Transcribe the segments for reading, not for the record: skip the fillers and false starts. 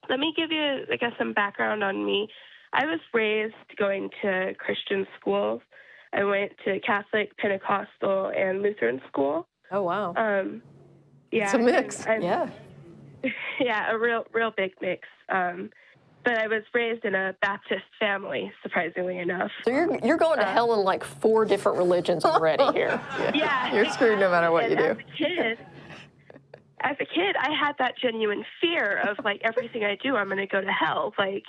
let me give you, I guess, some background on me. I was raised going to Christian schools. I went to Catholic, Pentecostal, and Lutheran school. Oh, wow. Yeah, it's a mix. Yeah. Yeah, a real big mix. But I was raised in a Baptist family, surprisingly enough. So you're going to hell in like 4 different religions already here. Yeah. You're screwed no matter what you do. As a kid, I had that genuine fear of, like, everything I do, I'm going to go to hell. Like,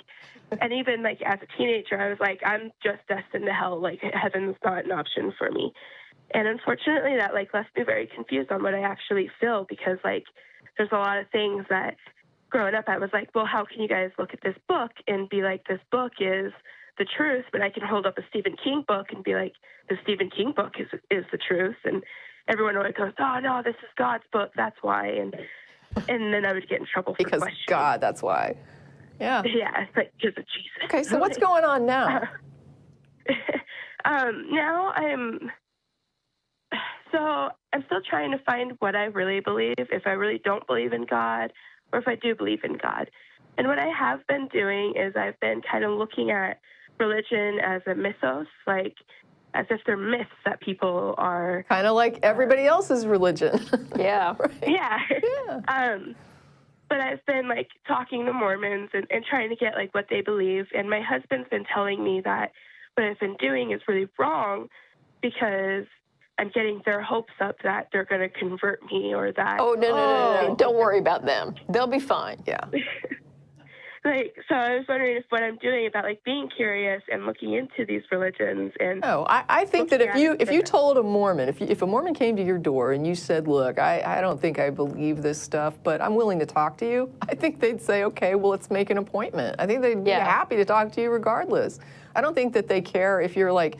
and even, like, as a teenager, I was like, I'm just destined to hell. Like, heaven's not an option for me. And unfortunately, that, like, left me very confused on what I actually feel because, like, there's a lot of things that growing up, I was like, well, how can you guys look at this book and be like, this book is the truth, but I can hold up a Stephen King book and be like, the Stephen King book is the truth. And everyone always goes, oh, no, this is God's book, that's why. And then I would get in trouble for because questioning. God, that's why. Yeah. Yeah, it's like because of Jesus. Okay, so what's going on now? Now I'm still trying to find what I really believe, if I really don't believe in God, or if I do believe in God. And what I have been doing is I've been kind of looking at religion as a mythos, like as if they're myths that people are... Kind of like everybody else's religion. Yeah. Right. Yeah. Yeah. But I've been, like, talking to Mormons and trying to get, like, what they believe. And my husband's been telling me that what I've been doing is really wrong because I'm getting their hopes up that they're going to convert me or that... Oh, no. Don't worry about them. They'll be fine. Yeah. Like, so I was wondering if what I'm doing about, like, being curious and looking into these religions and... No, I think that if you told a Mormon, if a Mormon came to your door and you said, look, I don't think I believe this stuff, but I'm willing to talk to you, I think they'd say, okay, well, let's make an appointment. I think they'd be happy to talk to you regardless. I don't think that they care if you're, like,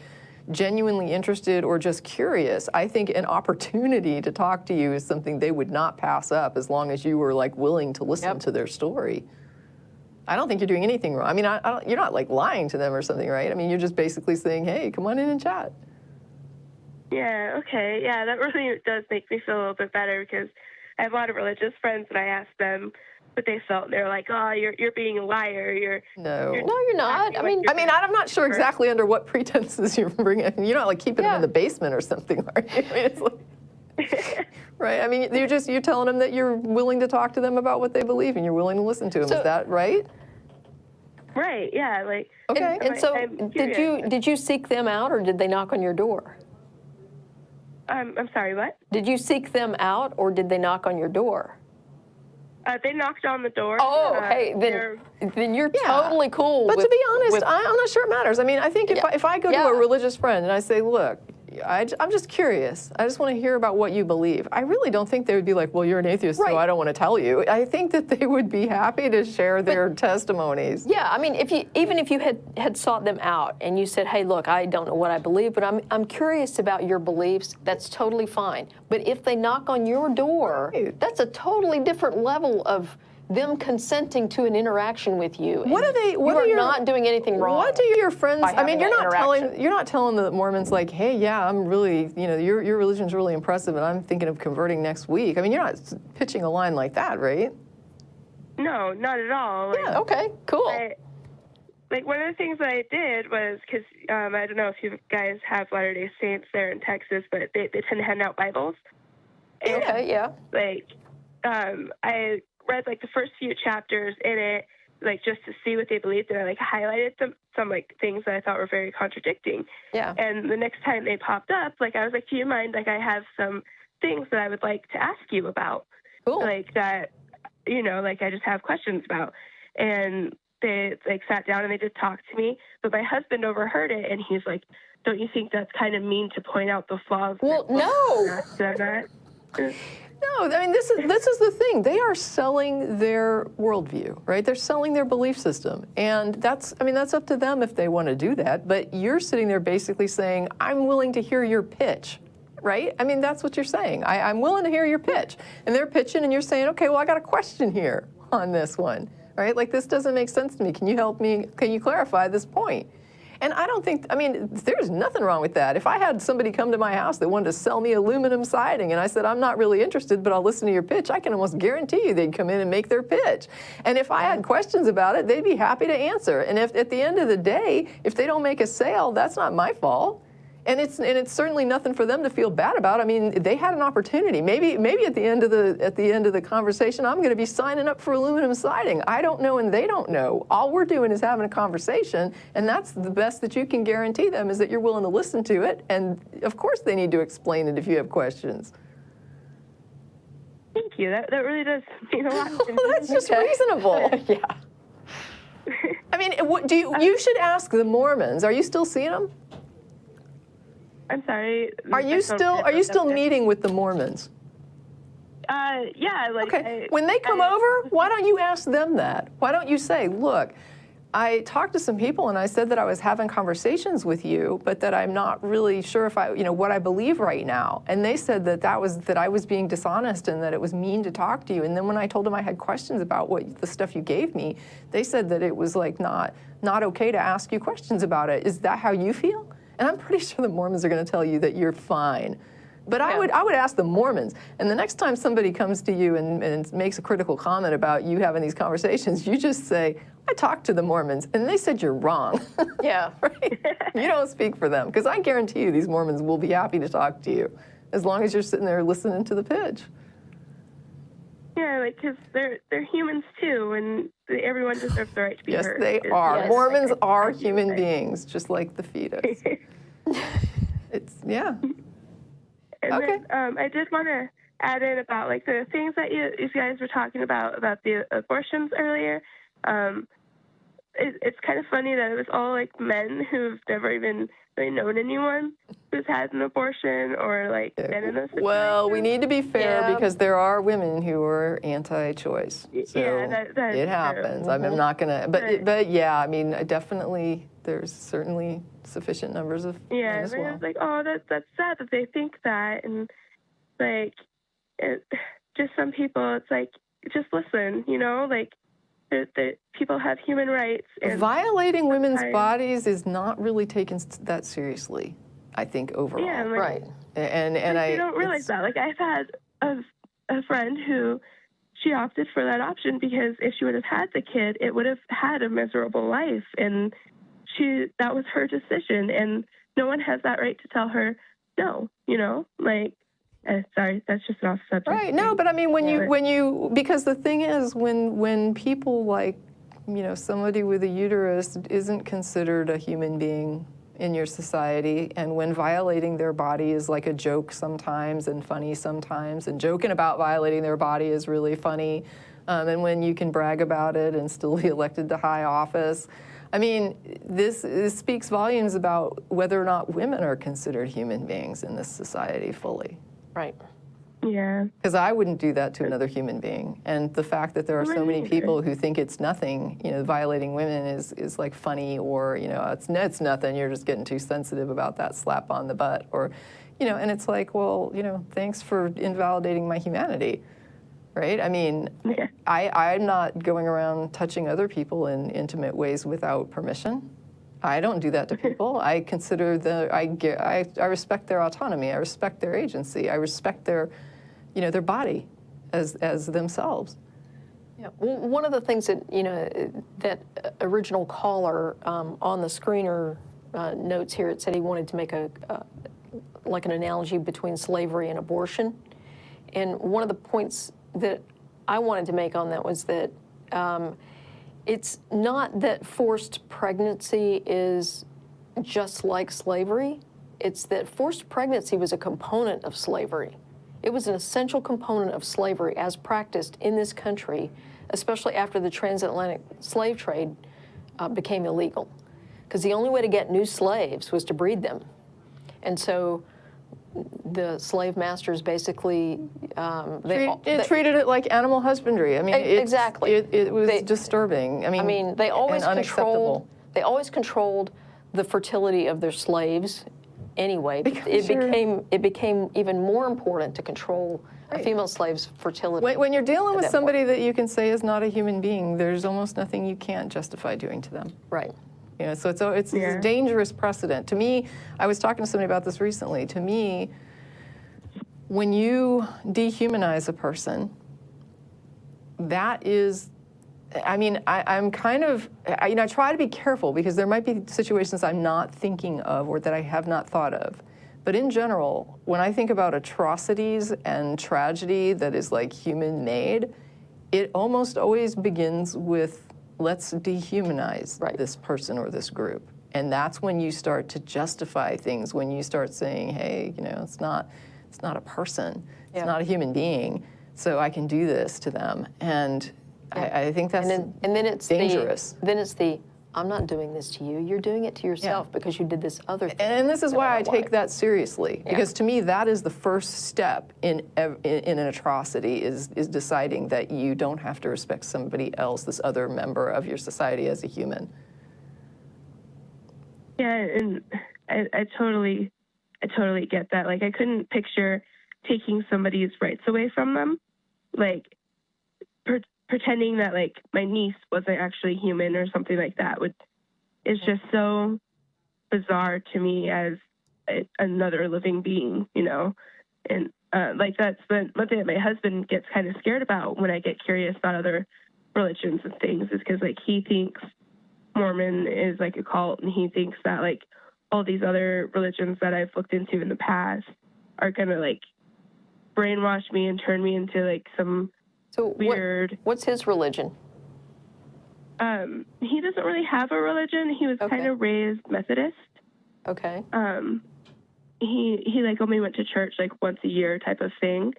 genuinely interested or just curious. I think an opportunity to talk to you is something they would not pass up as long as you were, like, willing to listen to their story. I don't think you're doing anything wrong. I mean, you're not, like, lying to them or something, right? I mean, you're just basically saying, hey, come on in and chat. Yeah, okay. Yeah, that really does make me feel a little bit better because I have a lot of religious friends and I ask them what they felt. And they're like, oh, you're being a liar. No, you're not. I mean, I'm not sure exactly under what pretenses you're bringing. You're not, like, keeping them in the basement or something, are you? I mean, it's like... Right. I mean, you're telling them that you're willing to talk to them about what they believe and you're willing to listen to them. Is that right? Right. Yeah. Like. Okay. And so, did you seek them out, or did they knock on your door? I'm sorry. What? Did you seek them out, or did they knock on your door? They knocked on the door. Oh, hey, then you're totally cool. But to be honest, I'm not sure it matters. I mean, I think if I go to a religious friend and I say, look, I'm just curious. I just want to hear about what you believe. I really don't think they would be like, well, you're an atheist, so I don't want to tell you. I think that they would be happy to share their testimonies. Yeah, I mean, even if you had sought them out and you said, hey, look, I don't know what I believe, but I'm curious about your beliefs, that's totally fine. But if they knock on your door, that's a totally different level of them consenting to an interaction with you. What are they? What you are not doing anything wrong. What do your friends? I mean, you're not telling the Mormons like, hey, yeah, I'm really, your religion's really impressive, and I'm thinking of converting next week. I mean, you're not pitching a line like that, right? No, not at all. Yeah. Okay. Cool. Like one of the things that I did was because I don't know if you guys have Latter-day Saints there in Texas, but they tend to hand out Bibles. And, okay. Yeah. Like, I read like the first few chapters in it, like just to see what they believed, and I like highlighted some like things that I thought were very contradicting. Yeah. And the next time they popped up, like I was like, do you mind? Like I have some things that I would like to ask you about. Cool. Like that, like I just have questions about. And they like sat down and they just talked to me. But my husband overheard it, and he's like, don't you think that's kind of mean to point out the flaws? Well, no. No, I mean, this is the thing. They are selling their worldview, right? They're selling their belief system. And that's up to them if they want to do that. But you're sitting there basically saying, I'm willing to hear your pitch, right? I mean, that's what you're saying. I'm willing to hear your pitch. And they're pitching, and you're saying, okay, well, I got a question here on this one, right? Like, this doesn't make sense to me. Can you help me? Can you clarify this point? And I don't think, I mean, there's nothing wrong with that. If I had somebody come to my house that wanted to sell me aluminum siding and I said, I'm not really interested, but I'll listen to your pitch, I can almost guarantee you they'd come in and make their pitch. And if I had questions about it, they'd be happy to answer. And if at the end of the day, if they don't make a sale, that's not my fault. And it's certainly nothing for them to feel bad about. I mean, they had an opportunity. Maybe at the end of the conversation, I'm going to be signing up for aluminum siding. I don't know, and they don't know. All we're doing is having a conversation, and that's the best that you can guarantee them is that you're willing to listen to it. And of course, they need to explain it if you have questions. Thank you. That really does mean a lot to me. That's just reasonable. Yeah. I mean, you should ask the Mormons. Are you still seeing them? I'm sorry. Are you still meeting with the Mormons? Yeah. Like, okay. When they come over, why don't you ask them that? Why don't you say, look, I talked to some people and I said that I was having conversations with you, but that I'm not really sure if what I believe right now. And they said that I was being dishonest and that it was mean to talk to you. And then when I told them I had questions about the stuff you gave me, they said that it was like not okay to ask you questions about it. Is that how you feel? And I'm pretty sure the Mormons are going to tell you that you're fine. But yeah. I would ask the Mormons. And the next time somebody comes to you and makes a critical comment about you having these conversations, you just say, I talked to the Mormons, and they said you're wrong. Yeah. Right? You don't speak for them. Because I guarantee you these Mormons will be happy to talk to you as long as you're sitting there listening to the pitch. Yeah, like, because they're humans too, and everyone deserves the right to be heard. Yes, they are. Yes. Mormons are human beings, just like the fetus. Yeah. And okay. then I did want to add in about like the things that you guys were talking about the abortions earlier. It's kind of funny that it was all like men who've never even really known anyone who's had an abortion or like been in a situation. Well, we need to be fair because there are women who are anti-choice. So yeah, that it happens. True. I'm not gonna, but yeah, I mean, definitely, there's certainly sufficient numbers of men as well. I was like, oh, that's sad that they think that, and like, just some people, it's like, just listen, like. That people have human rights. And violating women's bodies is not really taken that seriously, I think, overall. Yeah, like, right. And you don't realize that. Like, I've had a friend who she opted for that option because if she would have had the kid, it would have had a miserable life, and that was her decision, and no one has that right to tell her no. Like. Sorry, that's just an off subject. Right. No, but I mean, when you because the thing is, when people like, somebody with a uterus isn't considered a human being in your society, and when violating their body is like a joke sometimes and funny sometimes, and joking about violating their body is really funny, and when you can brag about it and still be elected to high office. I mean, this speaks volumes about whether or not women are considered human beings in this society fully. Right. Yeah. Because I wouldn't do that to another human being. And the fact that there are so many people who think it's nothing, violating women is like funny, or, it's nothing, you're just getting too sensitive about that slap on the butt, or, and it's like, well, thanks for invalidating my humanity, right? I mean, yeah. I'm not going around touching other people in intimate ways without permission. I don't do that to people. I consider I respect their autonomy. I respect their agency. I respect their body as themselves. Yeah. Well, one of the things that that original caller on the screener notes here, it said he wanted to make like an analogy between slavery and abortion, and one of the points that I wanted to make on that was that. It's not that forced pregnancy is just like slavery. It's that forced pregnancy was a component of slavery. It was an essential component of slavery as practiced in this country, especially after the transatlantic slave trade became illegal. Because the only way to get new slaves was to breed them. And so the slave masters basically treated it like animal husbandry. I mean, exactly. It was disturbing. I mean, they always controlled the fertility of their slaves. Anyway, it became even more important to control a female slave's fertility. When you're dealing with somebody that you can say is not a human being, there's almost nothing you can't justify doing to them. Right. You know, so it's a dangerous precedent. To me, I was talking to somebody about this recently. To me, when you dehumanize a person, that is, I mean, I'm kind of, you know, I try to be careful because there might be situations I'm not thinking of or that I have not thought of. But in general, when I think about atrocities and tragedy that is like human-made, it almost always begins with, let's dehumanize this person or this group. And that's when you start to justify things, when you start saying, hey, you know, it's not a person, it's not a human being, so I can do this to them. And I think that's and then it's dangerous. Then it's I'm not doing this to you, you're doing it to yourself because you did this other thing. And this is why I take that seriously, because to me that is the first step in an atrocity, is deciding that you don't have to respect somebody else, this other member of your society, as a human. Yeah, and I totally get that. Like, I couldn't picture taking somebody's rights away from them, like pretending that like my niece wasn't actually human or something like that is just so bizarre to me as another living being, you know. And like that's the one thing that my husband gets kind of scared about when I get curious about other religions and things, is because like he thinks Mormon is like a cult, and he thinks that like all these other religions that I've looked into in the past are gonna like brainwash me and turn me into like some weird. What's his religion? He doesn't really have a religion. He was kind of raised Methodist. Okay. He like only went to church like once a year type of thing.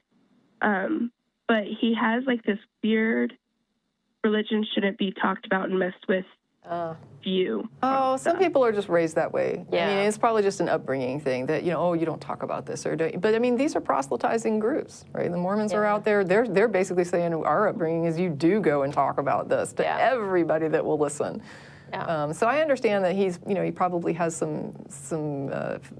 But he has like this weird religion shouldn't be talked about and messed with view. Oh, some people are just raised that way. Yeah. I mean, it's probably just an upbringing thing that, you know, oh, you don't talk about this, or don't. But I mean, these are proselytizing groups, right? The Mormons are out there. They're basically saying our upbringing is you do go and talk about this to everybody that will listen. Yeah. So I understand that he's, you know, he probably has some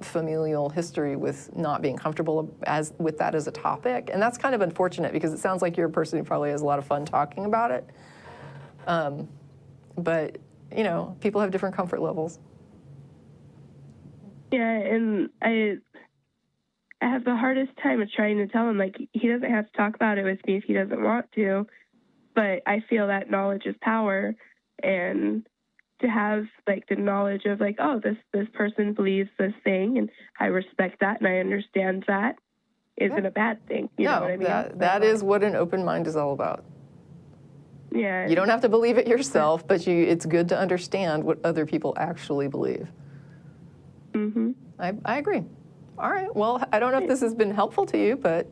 familial history with not being comfortable with that as a topic, and that's kind of unfortunate because it sounds like you're a person who probably has a lot of fun talking about it. But you know, people have different comfort levels. Yeah, and I have the hardest time of trying to tell him, like, he doesn't have to talk about it with me if he doesn't want to, but I feel that knowledge is power, and to have, like, the knowledge of, like, oh, this person believes this thing, and I respect that, and I understand that, isn't a bad thing. You know what I mean? That is what an open mind is all about. Yeah. You don't have to believe it yourself, but it's good to understand what other people actually believe. Mm-hmm. I agree. All right. Well, I don't know if this has been helpful to you, but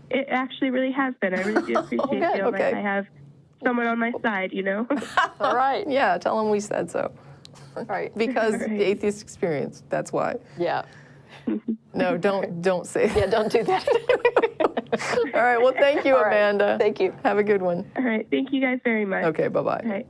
it actually really has been. I really do appreciate it. Like I have someone on my side, you know. All right. Yeah, tell them we said so. All right. Because the Atheist Experience, that's why. Yeah. No, don't say that. Yeah, don't do that. All right, well, thank you, Amanda. Thank you. Have a good one. All right, thank you guys very much. Okay, bye-bye. All right.